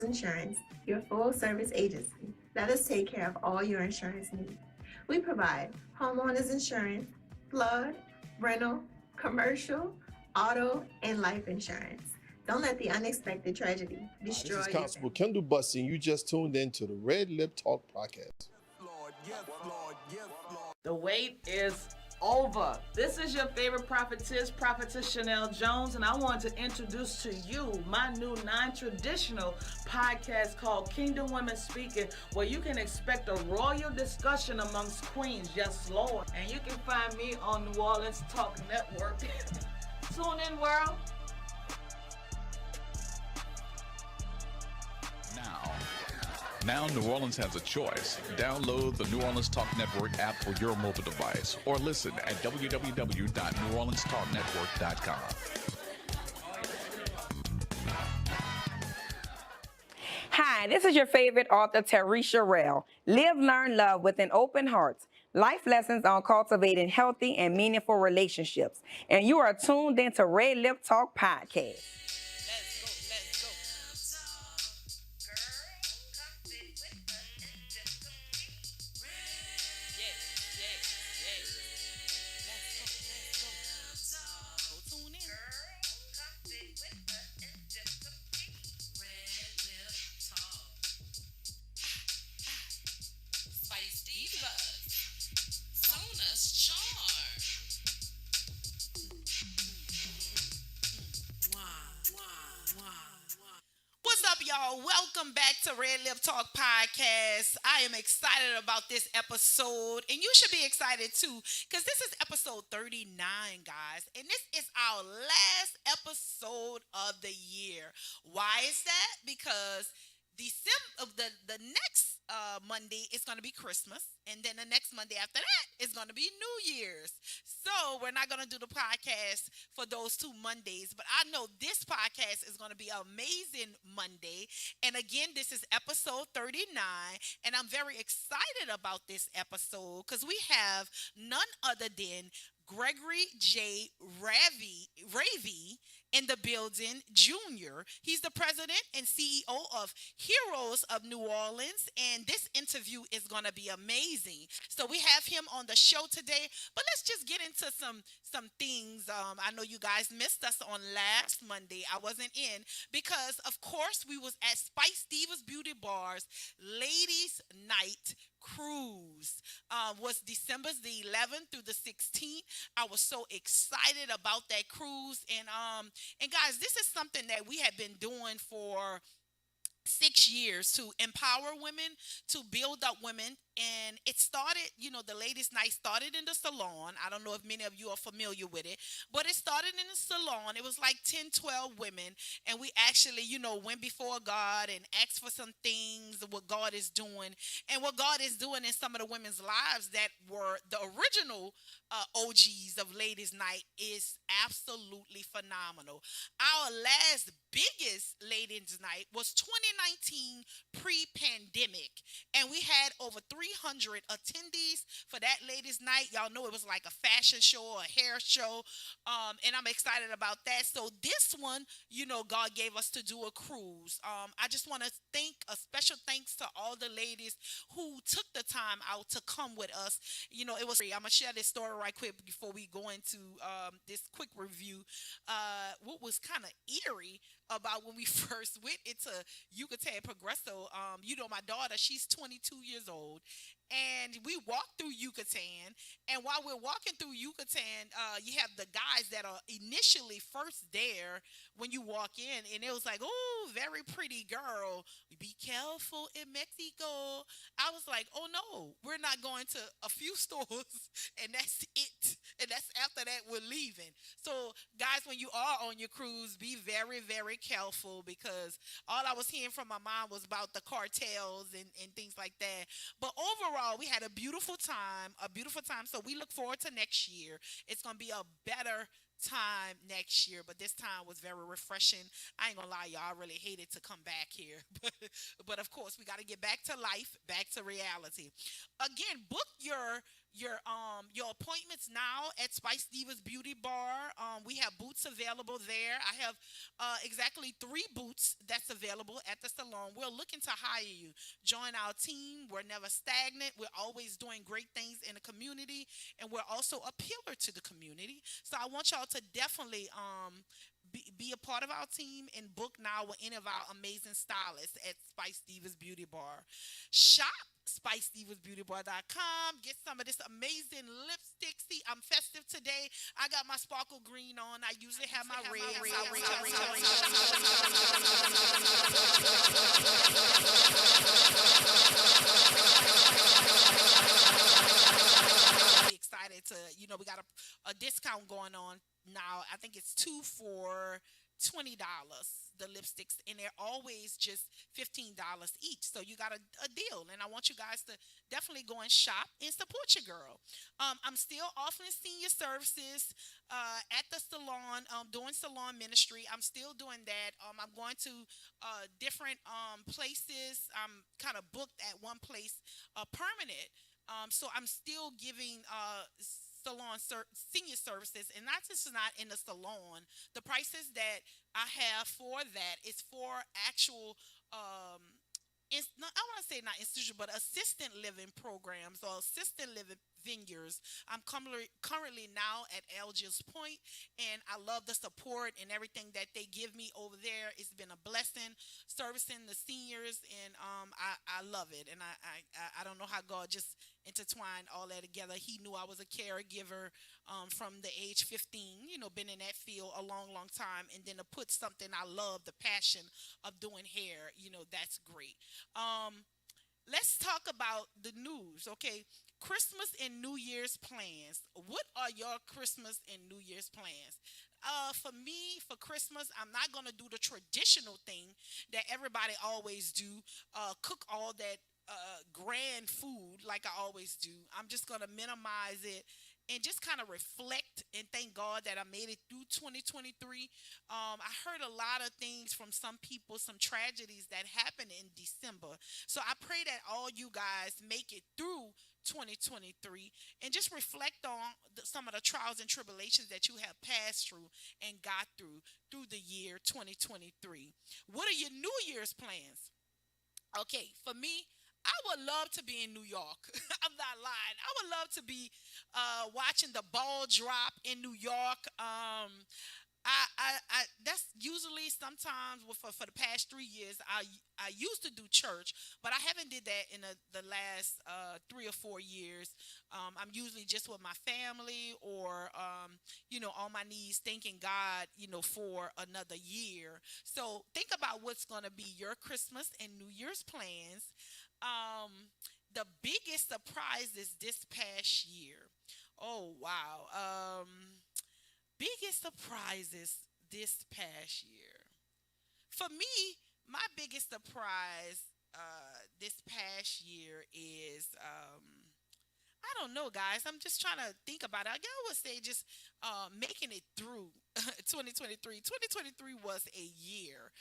Insurance, your full service agency. Let us take care of all your insurance needs. We provide homeowners insurance, flood, rental, commercial, auto, and life insurance. Don't let the unexpected tragedy This destroy is your Constable family. Kendall Busty, and you just tuned in to the Red Lip Talk podcast. The wait is over. This is your favorite prophetess Chanel Jones, and I want to introduce to you my new non-traditional podcast called Kingdom Women Speaking, where you can expect a royal discussion amongst queens. Yes, Lord. And you can find me on New Orleans Talk Network. Tune in, world. Now New Orleans has a choice. Download the New Orleans Talk Network app for your mobile device or listen at www.neworleanstalknetwork.com. Hi, this is your favorite author, Tarisha Rell. Live, learn, love with an open heart. Life lessons on cultivating healthy and meaningful relationships. And you are tuned into Red Lip Talk Podcast. Diva, Sonas charm. What's up, y'all? Welcome back to Red Lip Talk Podcast. I am excited about this episode, and you should be excited too, because this is episode 39, guys, and this is our last episode of the year. Why is that? Because the next Monday is going to be Christmas, and then the next Monday after that is going to be New Year's. So we're not going to do the podcast for those 2 Mondays, but I know this podcast is going to be an amazing Monday. And again, this is episode 39, and I'm very excited about this episode because we have none other than Gregory J. Ravy in the building, Jr. He's the president and CEO of Heroes of New Orleans, and this interview is going to be amazing. So we have him on the show today, but let's just get into some things. I know you guys missed us on last Monday. I wasn't in because, of course, we was at Spice Divas Beauty Bar's Ladies Night Cruise. Was December the 11th through the 16th. I was so excited about that cruise, and guys, this is something that we have been doing for 6 years to empower women, to build up women. And it started, the ladies' night started in the salon. I don't know if many of you are familiar with it, but it started in the salon. It was like 10, 12 women. And we actually, went before God and asked for some things, what God is doing. And what God is doing in some of the women's lives that were the original OGs of ladies' night is absolutely phenomenal. Our last biggest ladies' night was 2019 pre-pandemic, and we had over 300 attendees for that ladies' night. Y'all know it was like a fashion show, a hair show, and I'm excited about that. So this one, God gave us to do a cruise. I just want to thank a special thanks to all the ladies who took the time out to come with us. It was free. I'm gonna share this story right quick before we go into this quick review. What was kind of eerie about when we first went into Yucatan Progresso. My daughter, she's 22 years old, and we walked through Yucatan. And while we're walking through Yucatan, you have the guys that are initially first there when you walk in, and it was like, oh, very pretty girl. Be careful in Mexico. I was like, oh no, we're not going to a few stores, and that's it. And that's after that we're leaving. So, guys, when you are on your cruise, be very, very careful, because all I was hearing from my mom was about the cartels and things like that. But overall, we had a beautiful time, So we look forward to next year. It's going to be a better time next year, but this time was very refreshing. I ain't gonna lie, y'all, I really hated to come back here, but of course we got to get back to life, back to reality. Again, book your your appointments now at Spice Divas Beauty Bar. We have booths available there. I have exactly 3 booths that's available at the salon. We're looking to hire you. Join our team. We're never stagnant. We're always doing great things in the community, and we're also a pillar to the community. So I want y'all to definitely be a part of our team and book now with any of our amazing stylists at Spice Divas Beauty Bar. Shop SpiceDivasBeautyBar.com. Get some of this amazing lipstick. See, I'm festive today. I got my sparkle green on. I usually have my red. Excited to, we got a discount going on now. I think it's 2 for $20, the lipsticks, and they're always just $15 each. So you got a deal, and I want you guys to definitely go and shop and support your girl. I'm still offering senior services at the salon, doing salon ministry. I'm still doing that. I'm going to different places. I'm kind of booked at one place permanent. So I'm still giving senior services, and that's just not in the salon. The prices that I have for that is for actual I want to say not institution, but assistant living programs or assistant living vineyards. I'm currently now at Algiers Point, and I love the support and everything that they give me over there. It's been a blessing servicing the seniors, and I love it. And I don't know how God just intertwined all that together. He knew I was a caregiver from the age 15, been in that field a long, long time, and then to put something I love, the passion of doing hair, that's great. Let's talk about the news, okay? Christmas and New Year's plans. What are your Christmas and New Year's plans? For me, for Christmas, I'm not going to do the traditional thing that everybody always do, cook all that grand food like I always do. I'm just going to minimize it and just kind of reflect and thank God that I made it through 2023. I heard a lot of things from some people, some tragedies that happened in December. So I pray that all you guys make it through 2023 and just reflect on some of the trials and tribulations that you have passed through and got through the year 2023. What are your New Year's plans? Okay, for me, I would love to be in New York. I'm not lying. I would love to be watching the ball drop in New York. That's usually sometimes for the past 3 years. I used to do church, but I haven't did that in the last 3 or 4 years. I'm usually just with my family or on my knees thanking God for another year. So think about what's going to be your Christmas and New Year's plans. The biggest surprises this past year. Oh wow. Biggest surprises this past year. For me, my biggest surprise this past year is I don't know, guys. I'm just trying to think about it. I would say just making it through 2023. 2023 was a year.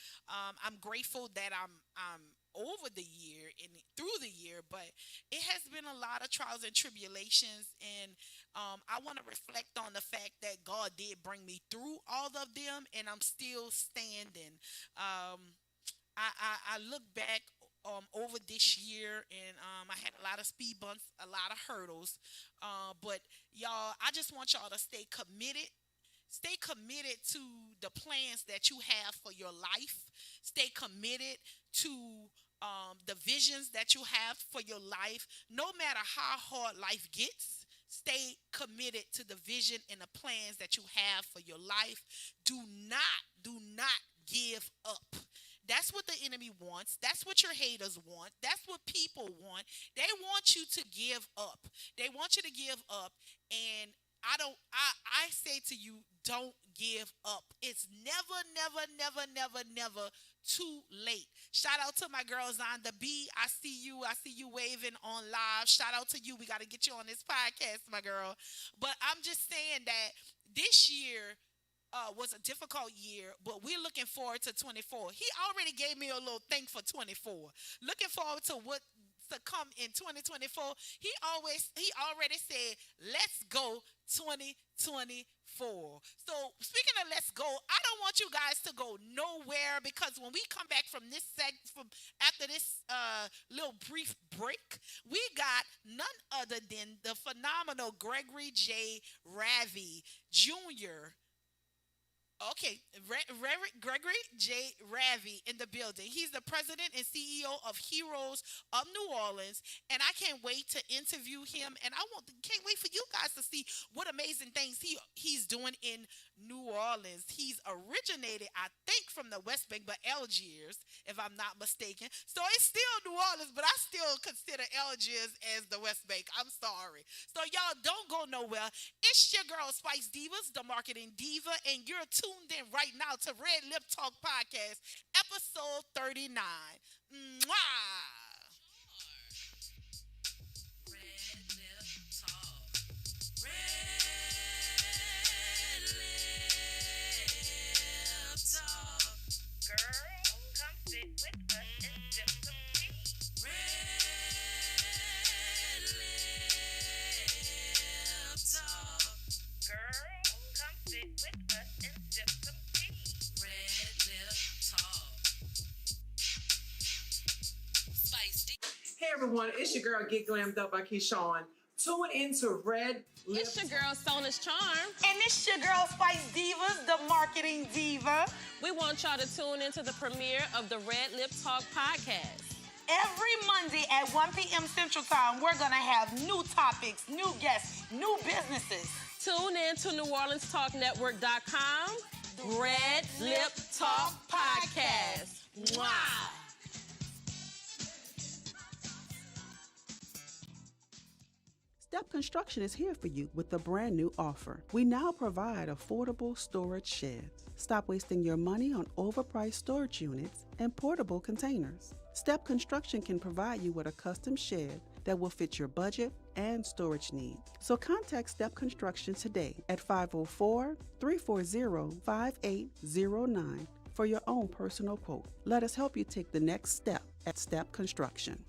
I'm grateful that I'm over the year and through the year, but it has been a lot of trials and tribulations, and I want to reflect on the fact that God did bring me through all of them, and I'm still standing. I look back over this year, and I had a lot of speed bumps, a lot of hurdles, but y'all, I just want y'all to stay committed. Stay committed to the plans that you have for your life. Stay committed to the visions that you have for your life. No matter how hard life gets, stay committed to the vision and the plans that you have for your life. Do not give up. That's what the enemy wants. That's what your haters want. That's what people want. They want you to give up. They want you to give up, and I say to you, don't give up. It's never too late. Shout out to my girl Zonda B. I see you waving on live. Shout out to you. We got to get you on this podcast, my girl. But I'm just saying that this year was a difficult year, but we're looking forward to 24. He already gave me a little thing for 24. Looking forward to what to come in 2024, he already said, let's go 2024. So speaking of let's go, I don't want you guys to go nowhere, because when we come back from this after this little brief break, we got none other than the phenomenal Gregory J. Ravi Jr. Okay, Gregory J. Ravi in the building. He's the president and CEO of Heroes of New Orleans, and I can't wait to interview him. And can't wait for you guys to see what amazing things he's doing in New Orleans. He's originated, I think, from the West Bank, but Algiers, if I'm not mistaken. So it's still New Orleans, but I still consider Algiers as the West Bank. I'm sorry. So y'all don't go nowhere. It's your girl Spice Divas, the marketing diva, and you're tuned in right now to Red Lip Talk Podcast, episode 39. Mwah! Red Lip Talk. Red Lip Talk. Girl, come sit with us and sip some tea. Red Lip Talk. Girl, come sit with us and sip some tea. Red Lip Talk. Spice Tea. Hey everyone, it's your girl Get Glammed Up by Keyshawn. Tune into Red Lip. It's your girl Sona's Charm. And it's your girl Spice Divas, the marketing diva. We want y'all to tune into the premiere of the Red Lip Talk podcast. Every Monday at 1 p.m. Central Time, we're going to have new topics, new guests, new businesses. Tune in to NewOrleansTalkNetwork.com. Red Lip Talk Podcast. Wow. Step Construction is here for you with a brand new offer. We now provide affordable storage sheds. Stop wasting your money on overpriced storage units and portable containers. Step Construction can provide you with a custom shed that will fit your budget and storage needs. So contact Step Construction today at 504-340-5809 for your own personal quote. Let us help you take the next step at Step Construction.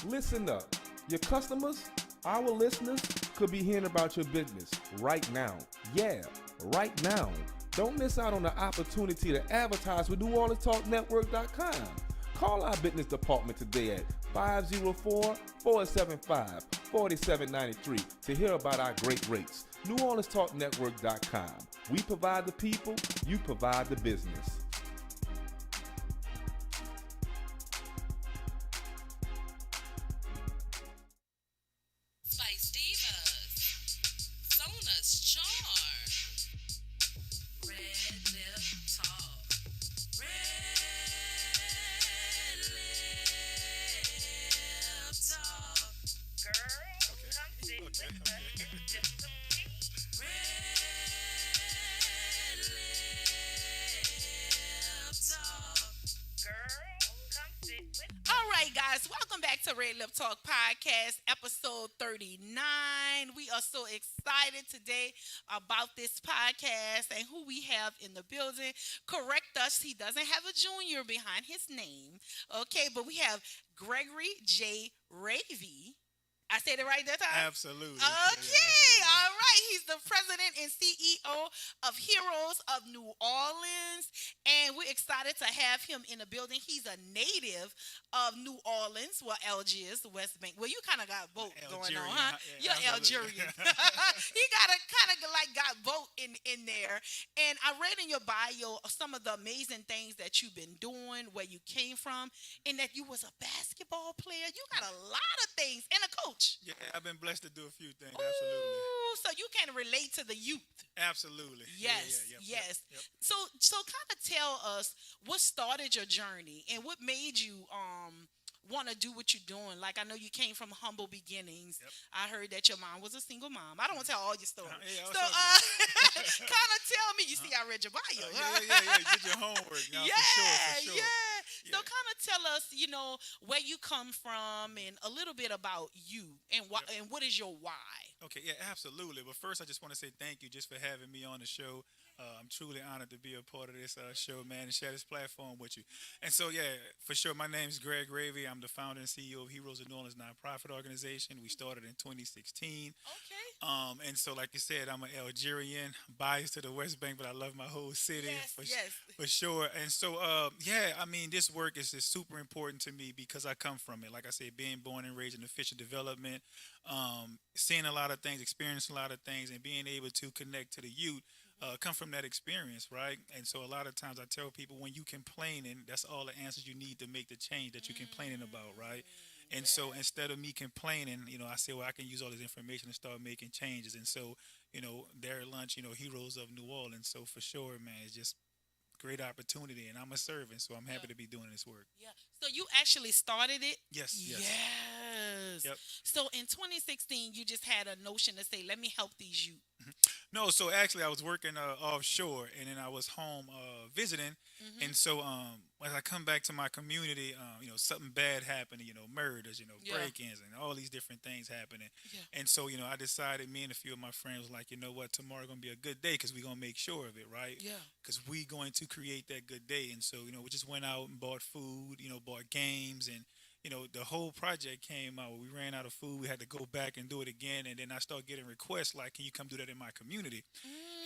Listen up. Your customers, our listeners, could be hearing about your business right now. Yeah, right now. Don't miss out on the opportunity to advertise with NewOrleansTalkNetwork.com. Call our business department today at 504-475-4793 to hear about our great rates. NewOrleansTalkNetwork.com. We provide the people, you provide the business. Spice Divas. Sona's Charm. Red Lip Talk. Red Lip Talk. Girl, come sit with us and sip some tea. Red Lip Talk. Girl, come sit with us. All right, guys, welcome back to Red Lip Talk Podcast, episode 39. We are so excited today about this podcast and who we have in the building. Correct us, he doesn't have a junior behind his name. Okay, but we have Gregory J. Ravi. I said it right that time? Absolutely. Okay, all right. He's the president and CEO of Heroes of New Orleans, and we're excited to have him in the building. He's a native of New Orleans, well, Algiers, the West Bank. Well, you kind of got both going on, huh? Yeah, you're Algerian. He got both in there. And I read in your bio some of the amazing things that you've been doing, where you came from, and that you was a basketball player. You got a lot of things, and a coach. Yeah, I've been blessed to do a few things. Ooh, absolutely. So you can relate to the youth. Absolutely. Yes, Yep. So kind of tell us what started your journey and what made you want to do what you're doing. Like, I know you came from humble beginnings. Yep. I heard that your mom was a single mom. I don't want to tell all your stories. Yeah, so kind of tell me. You see, I read your bio. Yeah. You did your homework. No, yeah, for sure. Yeah. So kind of tell us, where you come from and a little bit about you and why, and what is your why. Okay, yeah, absolutely. But first, I just want to say thank you just for having me on the show. I'm truly honored to be a part of this show, man, and share this platform with you. And so, yeah, for sure, my name is Greg Gravy. I'm the founder and CEO of Heroes of New Orleans nonprofit organization. We started in 2016. And so, like you said, I'm an Algerian, biased to the West Bank, but I love my whole city for sure. And so, yeah, I mean, this work is super important to me because I come from it. Like I said, being born and raised in the fisher development, seeing a lot of things, experiencing a lot of things, and being able to connect to the youth. Come from that experience, right? And so a lot of times I tell people when you complaining, that's all the answers you need to make the change that you're complaining about, right? And so instead of me complaining, I say, well, I can use all this information and start making changes. And so, there at lunch, Heroes of New Orleans. So for sure, man, it's just great opportunity, and I'm a servant, so I'm happy to be doing this work. Yeah. So you actually started it? Yes. Yep. So in 2016, you just had a notion to say, let me help these youth. No, so actually I was working offshore, and then I was home visiting, and so as I come back to my community, something bad happened, murders, break-ins, and all these different things happening, and so I decided, me and a few of my friends was like, you know what, tomorrow gonna be a good day because we're gonna make sure of it, right? Yeah. Because we going to create that good day, and so we just went out and bought food, bought games, and the whole project came out. We ran out of food. We had to go back and do it again. And then I started getting requests like, can you come do that in my community?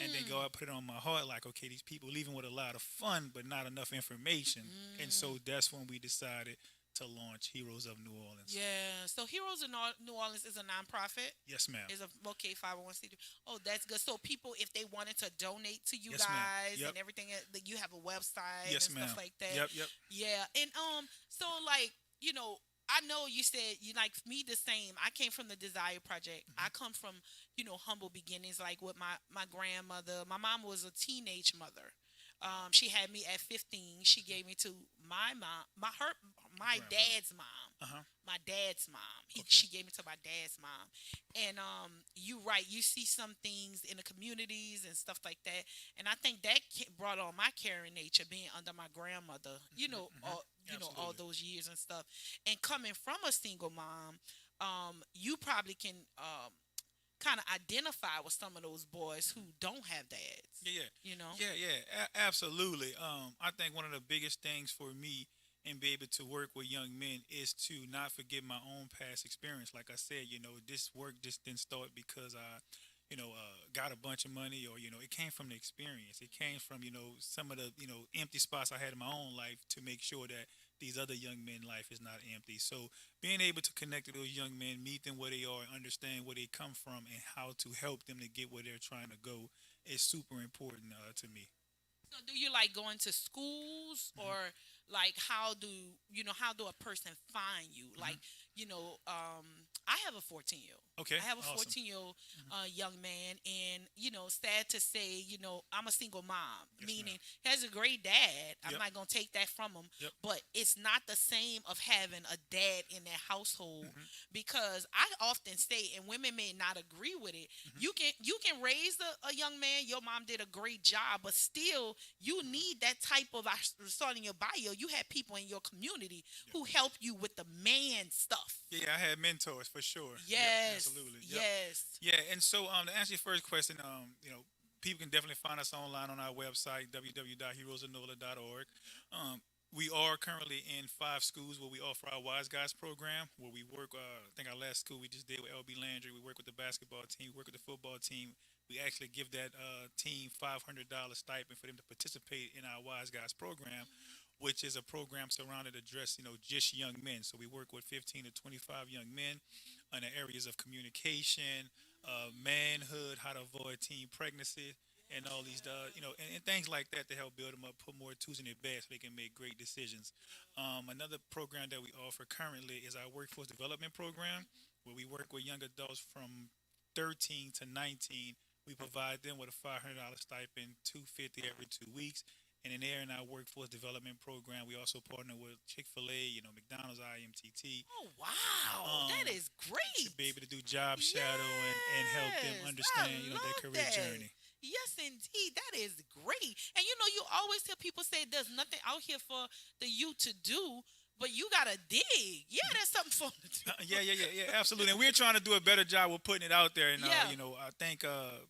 And then God put it on my heart like, okay, these people leaving with a lot of fun, but not enough information. And so that's when we decided to launch Heroes of New Orleans. Yeah. So Heroes of New Orleans is a nonprofit? Yes, ma'am. Is a 501c3. Oh, that's good. So people, if they wanted to donate to you Yes, guys ma'am. and everything, you have a website Yes, and ma'am. stuff like that. Yep. Yeah. And so like, I know you said you like me the same. I came from the Desire Project. I come from, humble beginnings, like with my grandmother. My mom was a teenage mother. She had me at 15. She gave me to my mom, my dad's mom. My dad's mom. She gave me to my dad's mom. And you right. You see some things in the communities and stuff like that. And I think that brought on my caring nature, being under my grandmother. All those years and stuff. And coming from a single mom, you probably can kind of identify with some of those boys who don't have dads. Absolutely. I think one of the biggest things for me and be able to work with young men is to not forget my own past experience. Like I said, this work just didn't start because I got a bunch of money, or it came from the experience. It came from some of the empty spots I had in my own life to make sure that these other young men' life is not empty. So being able to connect to those young men, meet them where they are, understand where they come from, and how to help them to get where they're trying to go is super important to me. So do you like going to schools, or like how do a person find you? Like, I have a 14-year-old. Okay. I have a awesome. 14-year-old young man, and sad to say, I'm a single mom, meaning he has a great dad. I'm not gonna take that from him, but it's not the same of having a dad in their household, because I often say, and women may not agree with it, you can raise a young man. Your mom did a great job, but still you need that type of, I saw it in your bio, you had people in your community who help you with the man stuff. Yeah, I had mentors for sure. Yes. Absolutely. Yes. Yeah, and so to answer your first question, people can definitely find us online on our website, www.heroesofnola.org. We are currently in 5 schools where we offer our Wise Guys program, where we work, I think our last school we just did with LB Landry, we work with the basketball team, we work with the football team. We actually give that team $500 stipend for them to participate in our Wise Guys program, which is a program surrounded address, just young men. So we work with 15 to 25 young men in the areas of communication, manhood, how to avoid teen pregnancy, and all these, and things like that to help build them up, put more tools in their bag so they can make great decisions. Another program that we offer currently is our workforce development program, where we work with young adults from 13 to 19. We provide them with a $500 stipend, $250 every 2 weeks. And in there, in our workforce development program, we also partner with Chick-fil-A, McDonald's, IMTT. Oh, wow. That is great. To be able to do job shadow and help them understand, their career journey. Yes, indeed. That is great. And, you always hear people say there's nothing out here for the youth to do. but you gotta dig. Yeah, that's something fun to do. Yeah, absolutely. And we're trying to do a better job with putting it out there. And Yeah. I think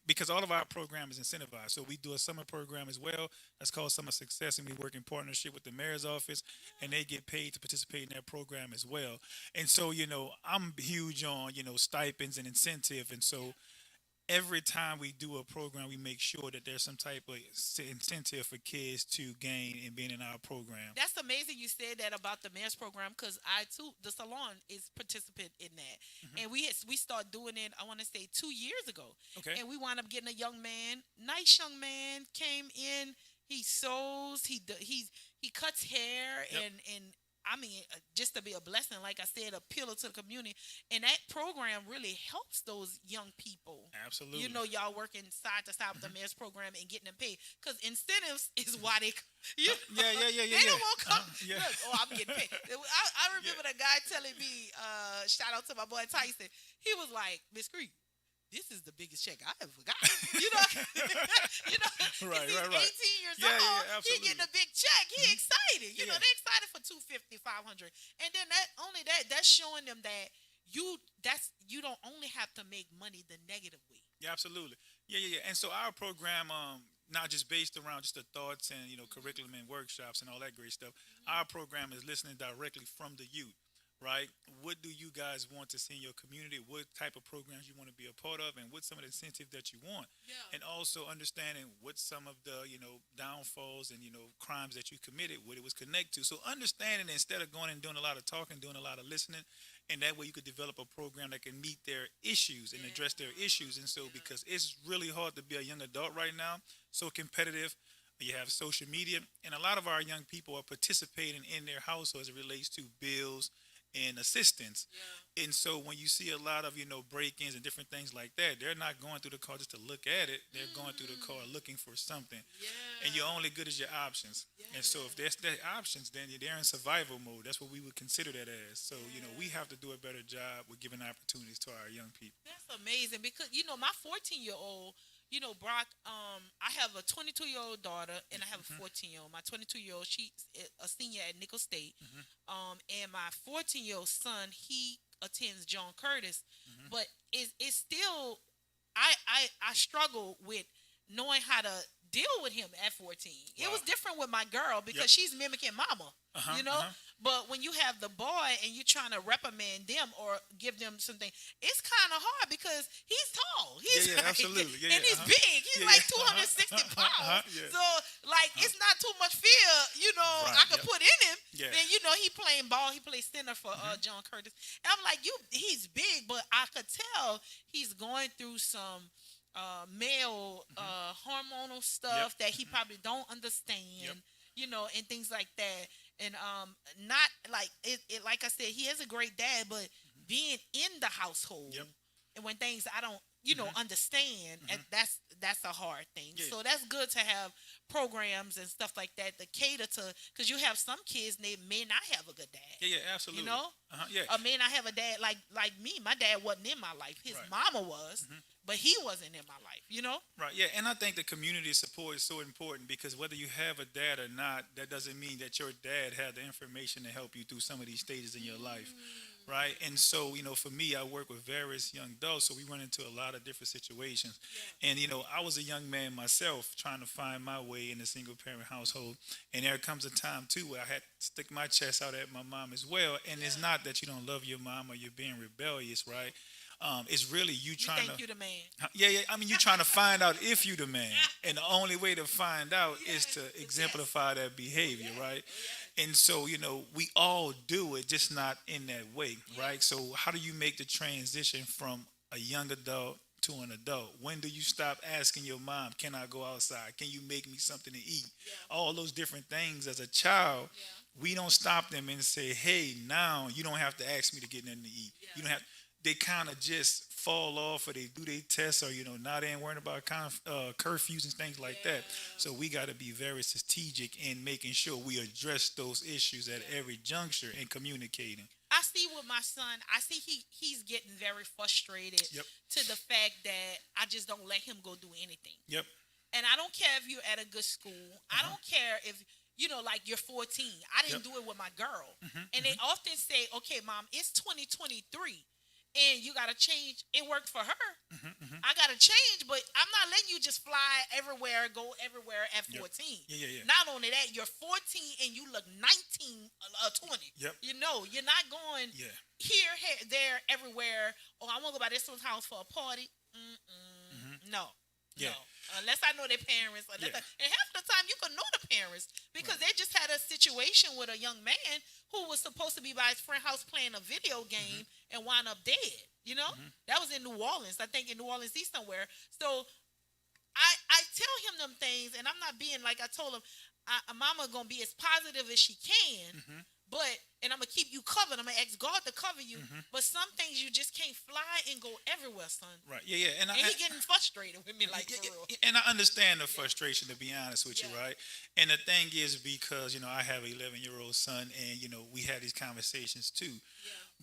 because all of our program is incentivized, so we do a summer program as well. That's called Summer Success, and we work in partnership with the mayor's office, and they get paid to participate in that program as well. And so I'm huge on stipends and incentive, and so every time we do a program, we make sure that there's some type of incentive for kids to gain and being in our program. That's amazing you said that about the mayor's program, because I too, the salon is participant in that. And we started doing it, I want to say 2 years ago. Okay. And we wound up getting a young man, nice young man, came in. He sews, he cuts hair, and I mean, just to be a blessing, like I said, a pillar to the community. And that program really helps those young people. Absolutely. Y'all working side to side with the mayor's program and getting them paid. Because incentives is why they... Yeah. They don't want to come. Yeah. Look, I'm getting paid. I remember the guy telling me, shout out to my boy Tyson, he was like, Miss Kree, this is the biggest check I ever got. Right. 18 years old, he getting a big check. He excited. They're excited for $250, $500. And then that's showing them that you don't only have to make money the negative way. Yeah, absolutely. Yeah. And so our program, not just based around just the thoughts and curriculum and workshops and all that great stuff. Our program is listening directly from the youth. Right? What do you guys want to see in your community? What type of programs you want to be a part of, and what's some of the incentive that you want? Yeah. And also understanding what some of the downfalls and crimes that you committed, what it was connected to. So understanding instead of going and doing a lot of talking, doing a lot of listening, and that way you could develop a program that can meet their issues and address their issues. And so because it's really hard to be a young adult right now, so competitive. You have social media, and a lot of our young people are participating in their household as it relates to bills and assistance. Yeah. And so when you see a lot of break-ins and different things like that, they're not going through the car just to look at it. They're going through the car looking for something. Yeah. And you're only good as your options. Yeah. And so if there's their options, then they're in survival mode. That's what we would consider that as. So we have to do a better job with giving opportunities to our young people. That's amazing, because my 14-year-old, Brock, I have a 22-year-old daughter and I have a 14-year-old. My 22-year-old, she's a senior at Nickel State. And my 14-year-old son, he attends John Curtis. But it's still, I struggle with knowing how to deal with him at 14. Wow. It was different with my girl because she's mimicking mama, But when you have the boy and you're trying to reprimand them or give them something, it's kind of hard because he's tall. He's absolutely. And he's big. He's like 260 pounds. So, it's not too much fear, I could put in him. Yeah. Then, he playing ball. He plays center for John Curtis. And I'm like, he's big, but I could tell he's going through some male hormonal stuff that he probably don't understand, and things like that. And not like it, like I said, he is a great dad, but being in the household and when things I don't understand, and that's a hard thing. So that's good to have programs and stuff like that to cater to, because you have some kids, they may not have a good dad. Yeah, absolutely. Or may not have a dad like me. My dad wasn't in my life. His mama was. But he wasn't in my life, Right, yeah, and I think the community support is so important, because whether you have a dad or not, that doesn't mean that your dad had the information to help you through some of these stages in your life, right? And so, for me, I work with various young adults, so we run into a lot of different situations. Yeah. And, I was a young man myself trying to find my way in a single-parent household, and there comes a time, too, where I had to stick my chest out at my mom as well, and it's not that you don't love your mom or you're being rebellious, right? It's really you trying you the man. Yeah. I mean, you're trying to find out if you the man, and the only way to find out is to exemplify that behavior, right? And so, we all do it, just not in that way, right? So, how do you make the transition from a young adult to an adult? When do you stop asking your mom, "Can I go outside? Can you make me something to eat?" All those different things as a child. We don't stop them and say, "Hey, now you don't have to ask me to get nothing to eat." You don't have. They kind of just fall off, or they do their tests, or now they ain't worrying about curfews and things like that. So we got to be very strategic in making sure we address those issues at every juncture and communicating. I see with my son, I see he's getting very frustrated to the fact that I just don't let him go do anything. Yep. And I don't care if you're at a good school. I don't care if like you're 14. I didn't do it with my girl. And they often say, okay, mom, it's 2023 and you got to change. It worked for her. I got to change, but I'm not letting you just fly everywhere, go everywhere at 14. Not only that, you're 14 and you look 19, 20. You're not going here, there, everywhere. Oh, I want to go by this one's house for a party. No. No. Unless I know their parents. And half of the time you can know the parents because they just had a situation with a young man who was supposed to be by his friend's house playing a video game and wound up dead. That was in New Orleans. I think in New Orleans East somewhere. So I tell him them things, and I'm not being like I told him, mama going to be as positive as she can, and I'm going to keep you covered. I'm going to ask God to cover you. But some things you just can't fly and go everywhere, son. Right. Yeah. And he getting frustrated with me like, and I understand the frustration, to be honest with you, right? And the thing is, because, I have an 11-year-old son, and, we had these conversations too.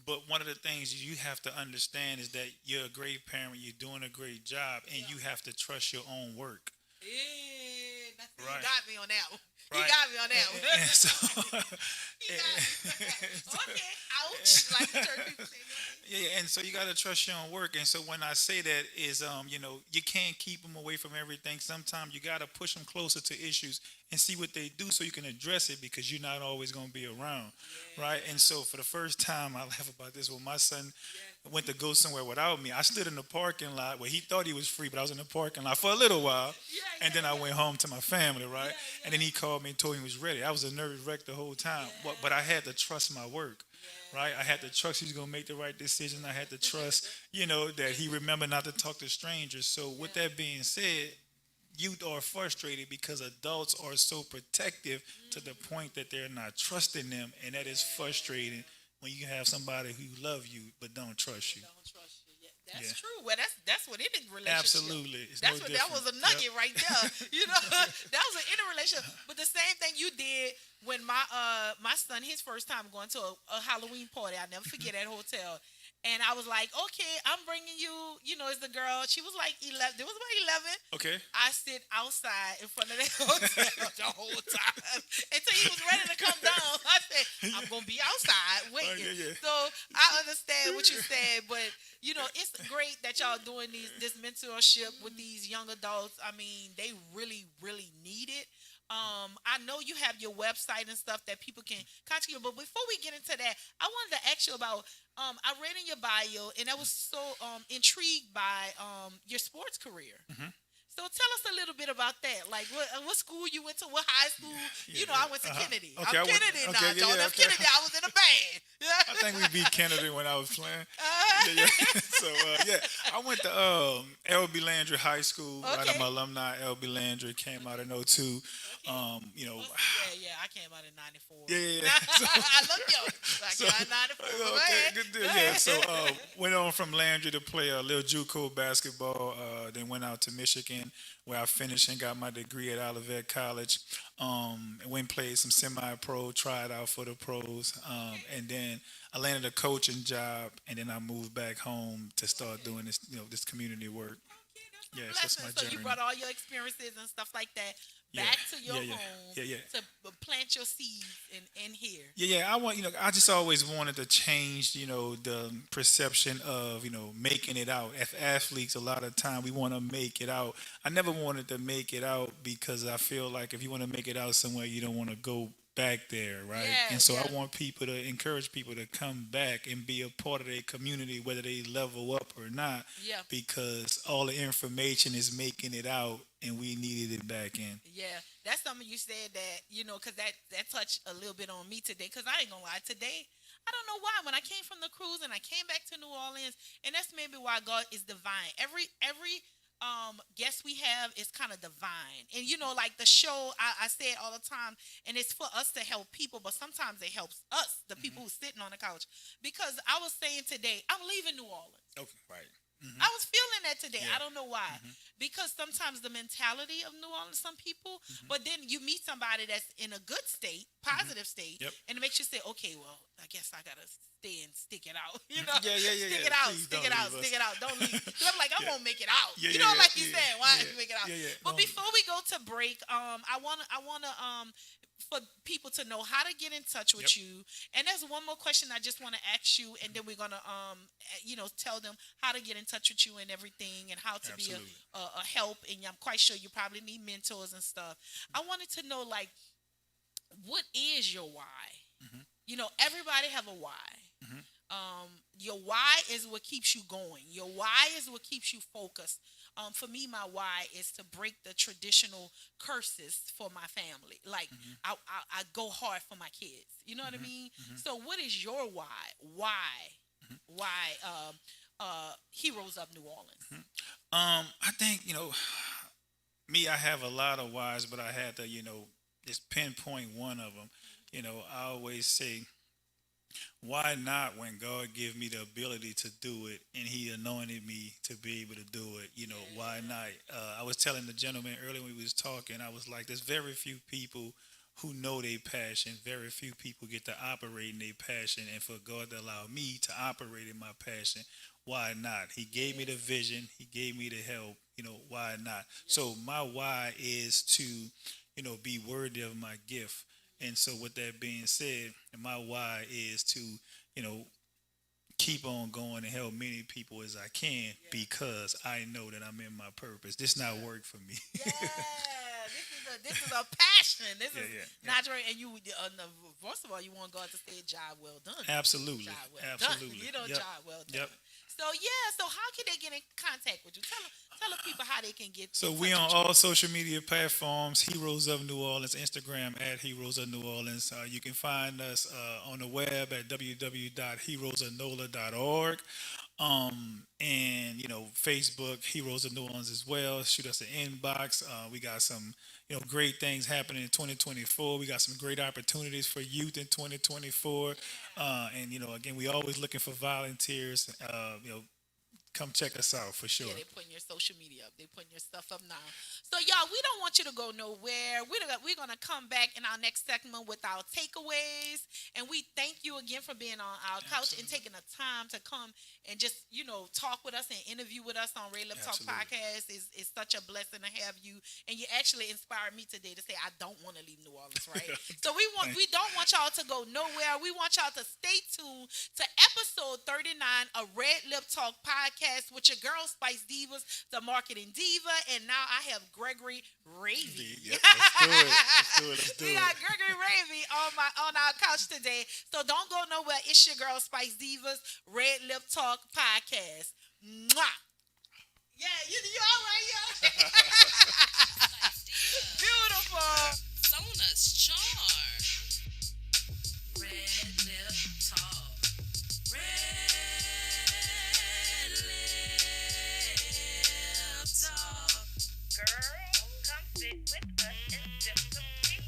But one of the things you have to understand is that you're a great parent, you're doing a great job, and you have to trust your own work. You got me on that one. Right. You got me on that one. And so, okay, ouch. Like the church people say. And so you got to trust your own work. And so when I say that is, you can't keep them away from everything. Sometimes you got to push them closer to issues and see what they do so you can address it, because you're not always going to be around, right? And so for the first time, I laugh about this, when my son went to go somewhere without me, I stood in the parking lot where he thought he was free, but I was in the parking lot for a little while, and then I went home to my family, right? And then he called me and told me he was ready. I was a nervous wreck the whole time, but I had to trust my work. Right, I had to trust he was gonna make the right decision. I had to trust, that he remembered not to talk to strangers. So, with that being said, youth are frustrated because adults are so protective to the point that they're not trusting them, and that is frustrating when you have somebody who love you but don't trust you. That's true. Well, that's what any relationship. Absolutely. That was a nugget right there. That was an inner relationship. But the same thing you did when my son, his first time going to a Halloween party, I'll never forget at a hotel. And I was like, okay, I'm bringing you, it's the girl. She was like 11. It was about 11. Okay. I sit outside in front of the hotel the whole time until he was ready to come down. I said, I'm going to be outside waiting. So I understand what you said, but, it's great that y'all doing this mentorship with these young adults. I mean, they really, really need it. I know you have your website and stuff that people can contact you, but before we get into that, I wanted to ask you about, I read in your bio, and I was so intrigued by your sports career. So tell us a little bit about that. Like, what school you went to, what high school? I went to Kennedy. Okay, I'm Kennedy now, John. I'm Kennedy. I was in a band. I think we beat Kennedy when I was playing. So, I went to LB Landry High School. Right, I'm an alumni. LB Landry, came out in 02. I came out in 94. So, I love you. I came out in 94. Okay, good deal. So went on from Landry to play a little JUCO basketball. Then went out to Michigan, where I finished and got my degree at Olivet College. Went and played some semi-pro, tried out for the pros, and then I landed a coaching job, and then I moved back home to start doing this, this community work. That's my journey. So you brought all your experiences and stuff like that back to your home to plant your seeds in here. I just always wanted to change, the perception of, making it out. As athletes, a lot of time we want to make it out. I never wanted to make it out because I feel like if you want to make it out somewhere, you don't want to go back there, right? And so I want people to encourage people to come back and be a part of their community, whether they level up or not, because all the information is making it out and we needed it back in. That's something you said that, because that touched a little bit on me today, because I ain't gonna lie, today, I don't know why, when I came from the cruise and I came back to New Orleans, and that's maybe why God is divine. Every guest we have is kind of divine. And like the show, I say it all the time, and it's for us to help people, but sometimes it helps us, the people who's sitting on the couch. Because I was saying today, I'm leaving New Orleans. Okay, right. I was feeling that today. I don't know why. Because sometimes the mentality of New Orleans, some people, but then you meet somebody that's in a good state, positive state, and it makes you say, okay, well, I guess I got to stay and stick it out. Stick it out, stick it out, stick it out. Don't leave. Because I'm like, I won't make it out. Like you said, why make it out? But before we go to break, I wanna for people to know how to get in touch with you. And there's one more question I just want to ask you, and then we're gonna tell them how to get in touch with you and everything, and how to be a help. And I'm quite sure you probably need mentors and stuff. I wanted to know, like, what is your why? Everybody have a why. Your why is what keeps you going. Your why is what keeps you focused. For me, my why is to break the traditional curses for my family. Like, I go hard for my kids. You know what I mean? So what is your why? Why Heroes of New Orleans? I think, me, I have a lot of whys, but I had to, just pinpoint one of them. I always say, why not when God gave me the ability to do it and he anointed me to be able to do it? Why not? I was telling the gentleman earlier when we was talking, I was like, there's very few people who know their passion. Very few people get to operate in their passion. And for God to allow me to operate in my passion, why not? He gave me the vision. He gave me the help. Why not? So my why is to, be worthy of my gift. And so with that being said, my why is to, keep on going and help many people as I can because I know that I'm in my purpose. This not work for me. This is a passion. This is natural. And you, first of all, you want God to say, "Job well done." Absolutely. Job well Absolutely. done. Job well done. Yep. So how can they get in contact with you? Tell the people how they can get. So we on all social media platforms, Heroes of New Orleans, Instagram at Heroes of New Orleans. You can find us on the web at www.heroesofnola.org. And Facebook, Heroes of New Orleans as well. Shoot us an inbox. We got some great things happening in 2024. We got some great opportunities for youth in 2024. And again, we always looking for volunteers. Come check us out for sure. Yeah, they're putting your social media up. They're putting your stuff up now. So, y'all, we don't want you to go nowhere. We're going to come back in our next segment with our takeaways. And we thank you again for being on our couch and taking the time to come and just, talk with us and interview with us on RedLip Talk Podcast. It's such a blessing to have you. And you actually inspired me today to say, I don't want to leave New Orleans, right? So we don't want y'all to go nowhere. We want y'all to stay tuned to episode 39 of RedLip Talk Podcast with your girl, Spice Divas, the marketing diva, and now I have Gregory Ravy. Yep, let's do it. We got Gregory Ravy on our couch today. So don't go nowhere. It's your girl, Spice Divas, RedLip Talk Podcast. Mwah! Yeah, you all right, yeah? Beautiful. Sona's charm. RedLip Talk. Girl, come sit with us and sip some tea.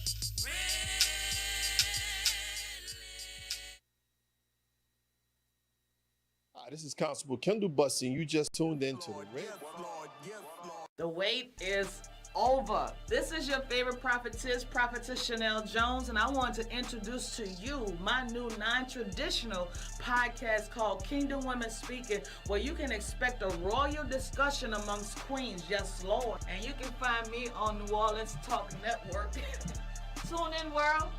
Hi, this is Constable Kendall Bussy, and you just tuned in to the Red. The wait is over. This is your favorite prophetess Chanel Jones, and I want to introduce to you my new non-traditional podcast called Kingdom Women Speaking, where you can expect a royal discussion amongst queens. Yes, Lord. And you can find me on New Orleans Talk Network. Tune in, world.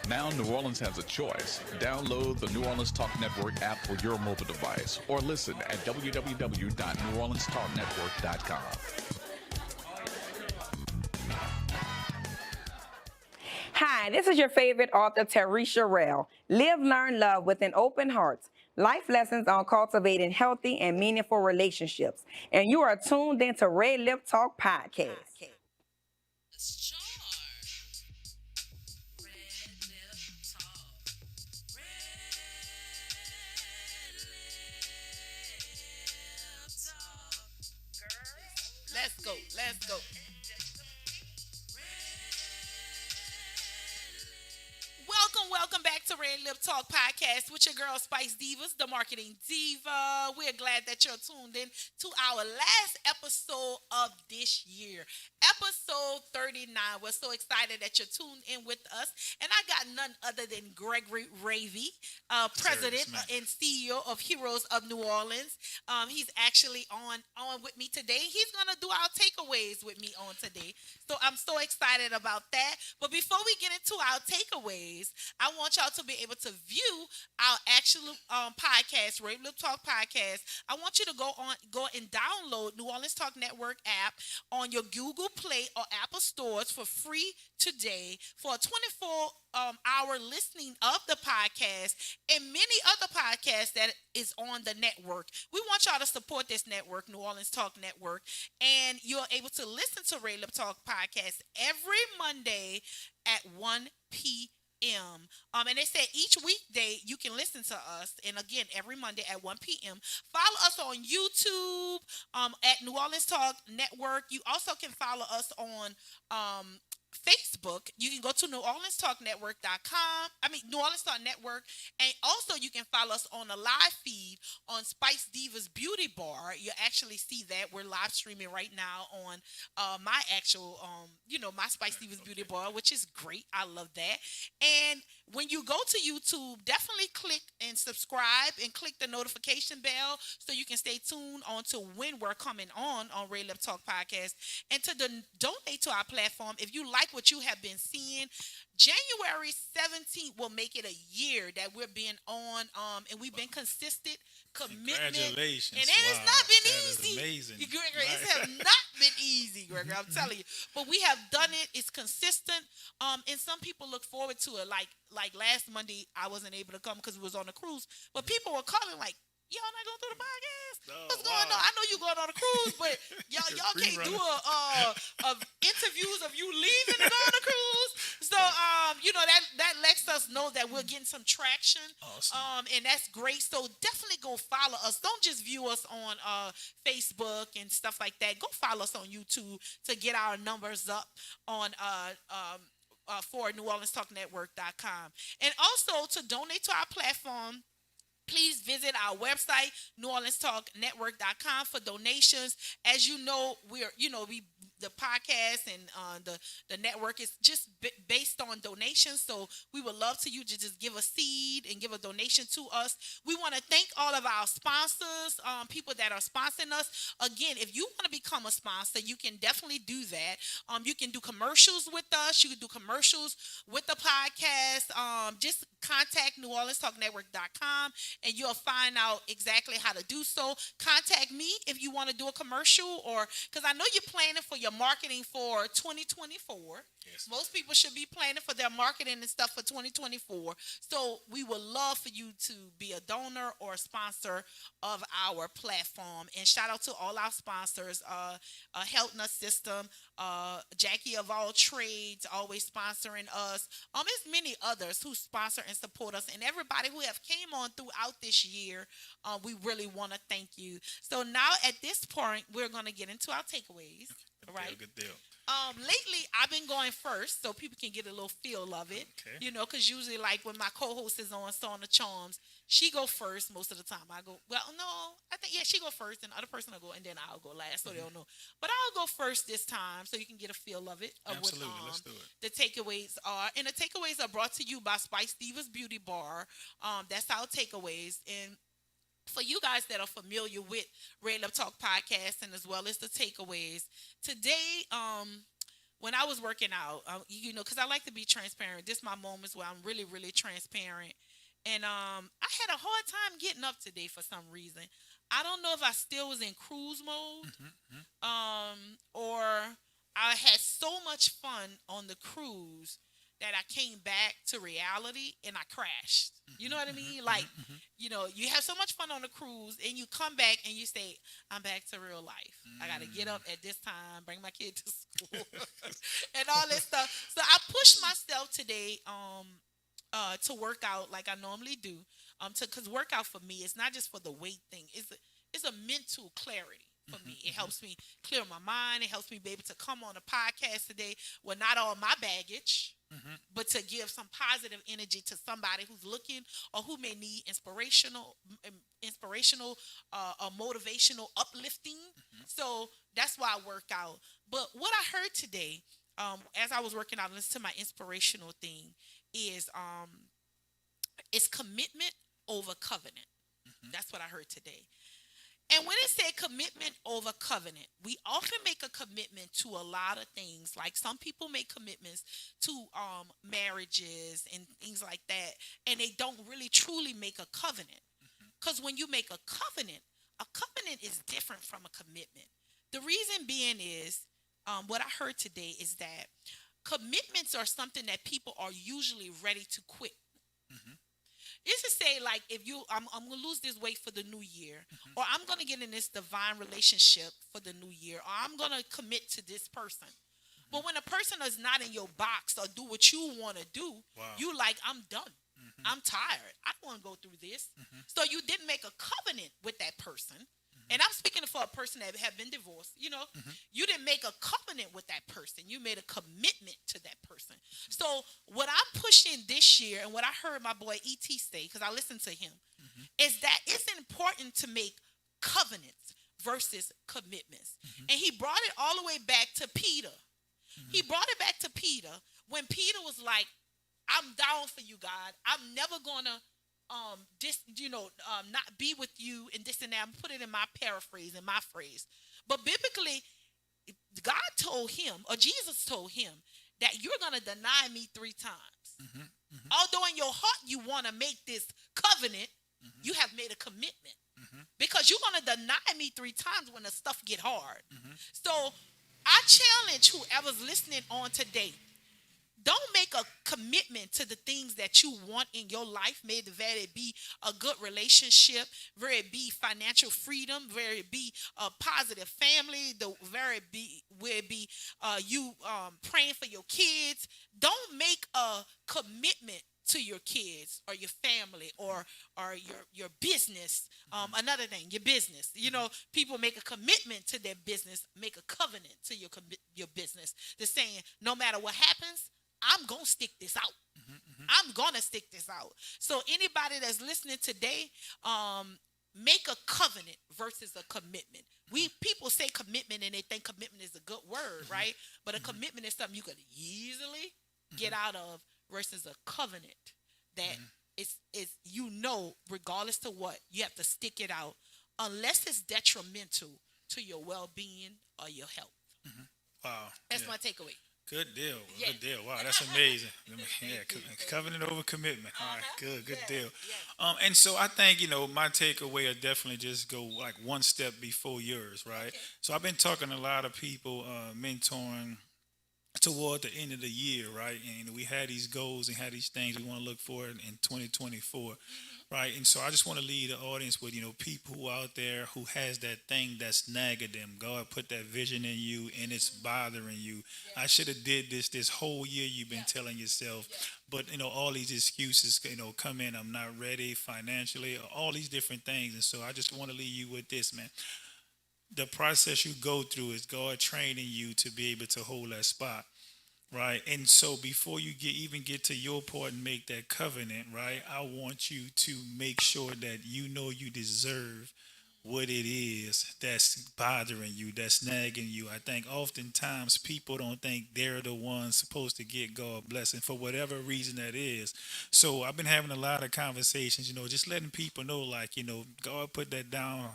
Now New Orleans has a choice. Download the New Orleans Talk Network app for your mobile device or listen at www.neworleanstalknetwork.com. Hi, this is your favorite author, Tarisha Rell. Live, learn, love with an open heart. Life lessons on cultivating healthy and meaningful relationships. And you are tuned into RedLip Talk Podcast. Let's go. Welcome back to RedLip Talk Podcast with your girl Spice Divas, the marketing diva. We're glad that you're tuned in to our last episode of this year. Episode episode 39. We're so excited that you're tuned in with us. And I got none other than Gregory Ravy, President and CEO of Heroes of New Orleans. He's actually on with me today. He's going to do our takeaways with me on today. So I'm so excited about that. But before we get into our takeaways, I want y'all to be able to view our actual podcast, RedLip Talk Podcast. I want you to go and download New Orleans Talk Network app on your Google Play or Apple stores for free today for a 24-hour listening of the podcast and many other podcasts that is on the network. We want y'all to support this network, New Orleans Talk Network, and you're able to listen to RedLip Talk Podcast every Monday at 1 p.m. And they said each weekday you can listen to us, and again every Monday at 1 p.m. Follow us on YouTube at New Orleans Talk Network. You also can follow us on Facebook. You can go to NewOrleansTalkNetwork.com. New Orleans Talk Network, and also you can follow us on a live feed on Spice Diva's Beauty Bar. You actually see that we're live streaming right now on my actual, my Spice Diva's Beauty Bar, which is great. I love that. And when you go to YouTube, definitely click and subscribe and click the notification bell so you can stay tuned on to when we're coming on RedLip Talk Podcast, and to donate to our platform. If you like what you have been seeing, January 17th will make it a year that we're being on, and we've been consistent. Commitment. Congratulations. And it has not been easy. Amazing. Gregory, it has not been easy, Gregory. I'm telling you. But we have done it. It's consistent. And some people look forward to it. Like last Monday, I wasn't able to come because we was on a cruise. But people were calling like, y'all not going to do the podcast? What's going on? I know you going on a cruise, but y'all can't do a interviews of you leaving to go on a cruise. So that lets us know that we're getting some traction. Awesome. And that's great. So definitely go follow us. Don't just view us on Facebook and stuff like that. Go follow us on YouTube to get our numbers up on for NewOrleansTalkNetwork.com. And also to donate to our platform, please visit our website, NewOrleansTalkNetwork.com, for donations. As you know, the podcast and the network is just based on donations. So we would love to you to just give a seed and give a donation to us. We want to thank all of our sponsors, people that are sponsoring us. Again, if you want to become a sponsor, you can definitely do that. You can do commercials with us. You can do commercials with the podcast. Just contact NewOrleansTalkNetwork.com and you'll find out exactly how to do so. Contact me if you want to do a commercial, or because I know you're planning for your marketing for 2024. Yes. Most people should be planning for their marketing and stuff for 2024. So we would love for you to be a donor or a sponsor of our platform. And shout out to all our sponsors, Health Nut System, Jackie of All Trades, always sponsoring us. There's many others who sponsor and support us, and everybody who have came on throughout this year. We really want to thank you. So now at this point, we're going to get into our takeaways. Right. Good deal. Lately, I've been going first so people can get a little feel of it. Okay. Because usually, like when my co-host is on Sona Charms, she go first most of the time. I go, she go first, and the other person will go, and then I'll go last, so they'll know. But I'll go first this time so you can get a feel of it. Absolutely. Let's do it. The takeaways are, and the takeaways are brought to you by Spice Diva's Beauty Bar. That's our takeaways. And for you guys that are familiar with RedLip Talk Podcast and as well as the takeaways, today, when I was working out, because I like to be transparent. This is my moments where I'm really, really transparent. And I had a hard time getting up today for some reason. I don't know if I still was in cruise mode, or I had so much fun on the cruise that I came back to reality and I crashed. You know what I mean? Like, you have so much fun on the cruise and you come back and you say, I'm back to real life. I got to get up at this time, bring my kid to school and all this stuff. So I pushed myself today to work out like I normally do. Because workout for me is not just for the weight thing. It's a mental clarity. For me, it helps me clear my mind. It helps me be able to come on a podcast today with not all my baggage. but to give some positive energy to somebody who's looking or who may need inspirational, motivational, uplifting. So that's why I work out. But what I heard today, as I was working out, listen to my inspirational thing, is it's commitment over covenant. That's what I heard today. And when it said commitment over covenant, we often make a commitment to a lot of things. Like some people make commitments to marriages and things like that, and they don't really truly make a covenant. Because when you make a covenant is different from a commitment. The reason being is, what I heard today is that commitments are something that people are usually ready to quit. It's to say, like, if I'm going to lose this weight for the new year, or I'm going to get in this divine relationship for the new year, or I'm going to commit to this person. But when a person is not in your box or do what you want to do, you like, I'm done. I'm tired. I don't want to go through this. So you didn't make a covenant with that person. And I'm speaking for a person that have been divorced. You didn't make a covenant with that person. You made a commitment to that person. So what I'm pushing this year, and what I heard my boy E.T. say, because I listened to him, is that it's important to make covenants versus commitments. And he brought it all the way back to Peter. He brought it back to Peter when Peter was like, I'm down for you, God. I'm never going to not be with you and this and that. I'm put it in my paraphrase, in my phrase. But biblically, God told him, or Jesus told him, that you're going to deny me 3 times. Although in your heart you want to make this covenant, you have made a commitment. Because you're going to deny me 3 times when the stuff get hard. So I challenge whoever's listening on today, don't make a commitment to the things that you want in your life. May it be a good relationship, where it be financial freedom, where it be a positive family, where it be you praying for your kids. Don't make a commitment to your kids or your family or your business. Another thing, your business. People make a commitment to their business, make a covenant to your business. They're saying, no matter what happens, I'm going to stick this out. I'm going to stick this out. So anybody that's listening today, make a covenant versus a commitment. People say commitment and they think commitment is a good word, right? But a commitment is something you could easily get out of versus a covenant that is regardless to what, you have to stick it out unless it's detrimental to your well-being or your health. Wow. That's my takeaway. Good deal. Yeah. Good deal. Wow, that's amazing. Covenant over commitment. All right, good deal. And so I think, my takeaway will definitely just go like one step before yours, right? Okay. So I've been talking to a lot of people, mentoring toward the end of the year, right? And we had these goals and had these things we want to look for in 2024. Right, and so I just want to lead the audience with, people who out there who has that thing that's nagging them. God put that vision in you, and it's bothering you. I should have did this whole year. You've been telling yourself, but all these excuses, come in. I'm not ready financially, all these different things, and so I just want to leave you with this, man. The process you go through is God training you to be able to hold that spot. Right. And so before you even get to your part and make that covenant, right, I want you to make sure that you deserve what it is that's bothering you, that's nagging you. I think oftentimes people don't think they're the ones supposed to get God blessing for whatever reason that is. So I've been having a lot of conversations, just letting people know, like, God put that down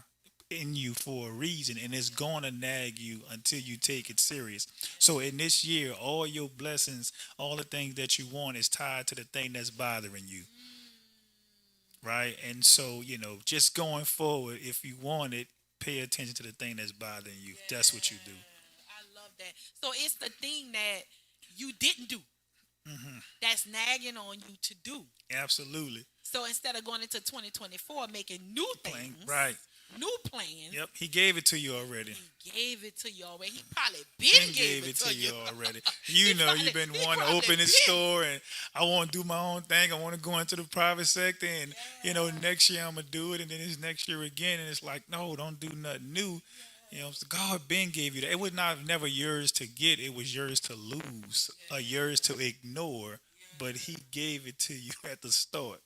in you for a reason, and it's gonna nag you until you take it serious. So in this year, all your blessings, all the things that you want is tied to the thing that's bothering you, right? And so just going forward, if you want it, pay attention to the thing that's bothering you. That's what you do. I love that. So it's the thing that you didn't do that's nagging on you to do. Absolutely. So instead of going into 2024 making new things, right, new plans. Yep, he gave it to you already. He gave it to you already. He probably gave it to you already. You've been wanting to open this store, and I want to do my own thing. I want to go into the private sector, and next year I'm gonna do it, and then it's next year again, and it's like, no, don't do nothing new. You know, God Ben gave you that. It was not never yours to get. It was yours to lose, or yours to ignore. But He gave it to you at the start.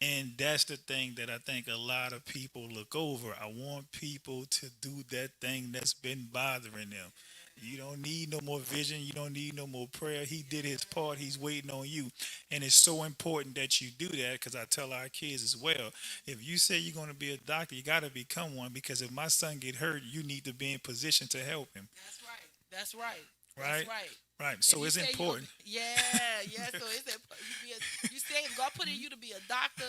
And that's the thing that I think a lot of people look over. I want people to do that thing that's been bothering them. You don't need no more vision. You don't need no more prayer. He did his part. He's waiting on you. And it's so important that you do that, because I tell our kids as well, if you say you're going to be a doctor, you got to become one, because if my son get hurt, you need to be in position to help him. That's right. That's right. Right? That's right. Right. So it's important. Yeah. So it's important. You say God put in you to be a doctor,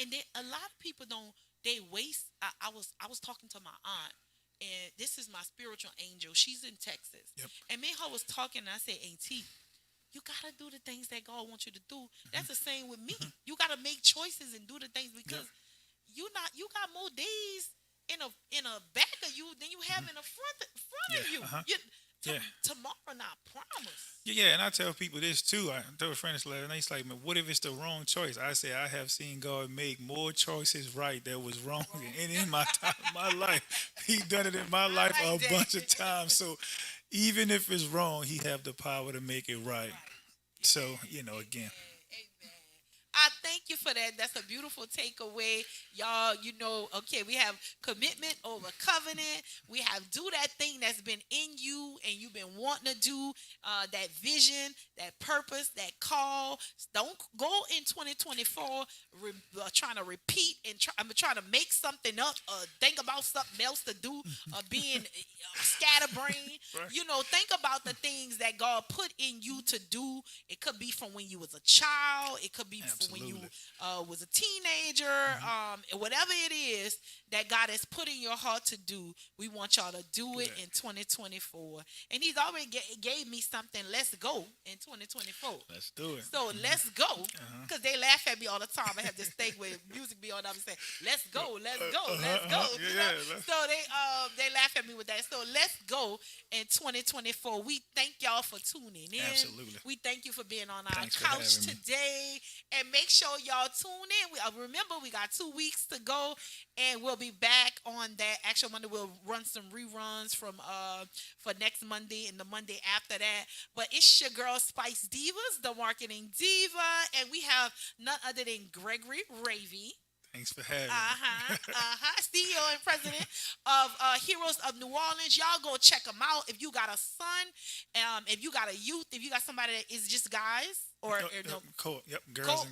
and then a lot of people don't. They waste. I was talking to my aunt, and this is my spiritual angel. She's in Texas, and me and her was talking, and I said, "Auntie, you gotta do the things that God wants you to do." That's the same with me. You gotta make choices and do the things, because you got more days in a back of you than you have in the front of you. Tomorrow not promised. Yeah, and I tell people this too. I told a friend this last night, he's like, "Man, what if it's the wrong choice?" I say, I have seen God make more choices right that was wrong in my time, my life. He done it in my life a bunch of times. So even if it's wrong, He have the power to make it right. So, again. I thank you for that. That's a beautiful takeaway. Y'all, okay, we have commitment over covenant. We have do that thing that's been in you and you've been wanting to do, that vision, that purpose, that call. Don't go in 2024 trying to repeat and I'm trying to make something up, think about something else to do, being scatterbrained. Right. Think about the things that God put in you to do. It could be from when you was a child. It could be from when you was a teenager, whatever it is that God has put in your heart to do, we want y'all to do it in 2024. And He's already gave me something. Let's go in 2024. Let's do it. So let's go, because they laugh at me all the time. I have this thing where music be on. I'm saying, "Let's go, let's go, let's go." So they laugh at me with that. So let's go in 2024. We thank y'all for tuning in. Absolutely. We thank you for being on our couch today. And make sure y'all tune in. Remember, we got 2 weeks to go, and we'll be back on that. Actually, Monday we'll run some reruns for next Monday and the Monday after that. But it's your girl Spice Divas, the marketing diva, and we have none other than Gregory Ravy. Thanks for having me. CEO and president of Heroes of New Orleans. Y'all go check them out. If you got a son, if you got a youth, if you got somebody that is just guys, or girls and girls.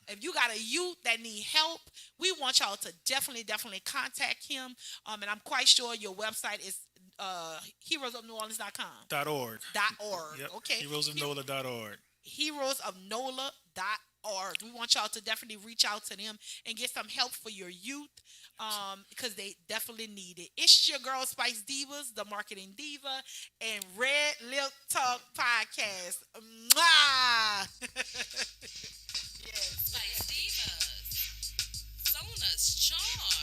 If you got a youth that need help, we want y'all to definitely contact him. And I'm quite sure your website is heroesofneworleans.com. .org. Yep. Okay. Heroesofnola.org. Heroesofnola.org. We want y'all to definitely reach out to them and get some help for your youth, because they definitely need it. It's your girl Spice Divas, the marketing diva, and Red Lip Talk Podcast. Mwah! Spice Divas. Sona's charm.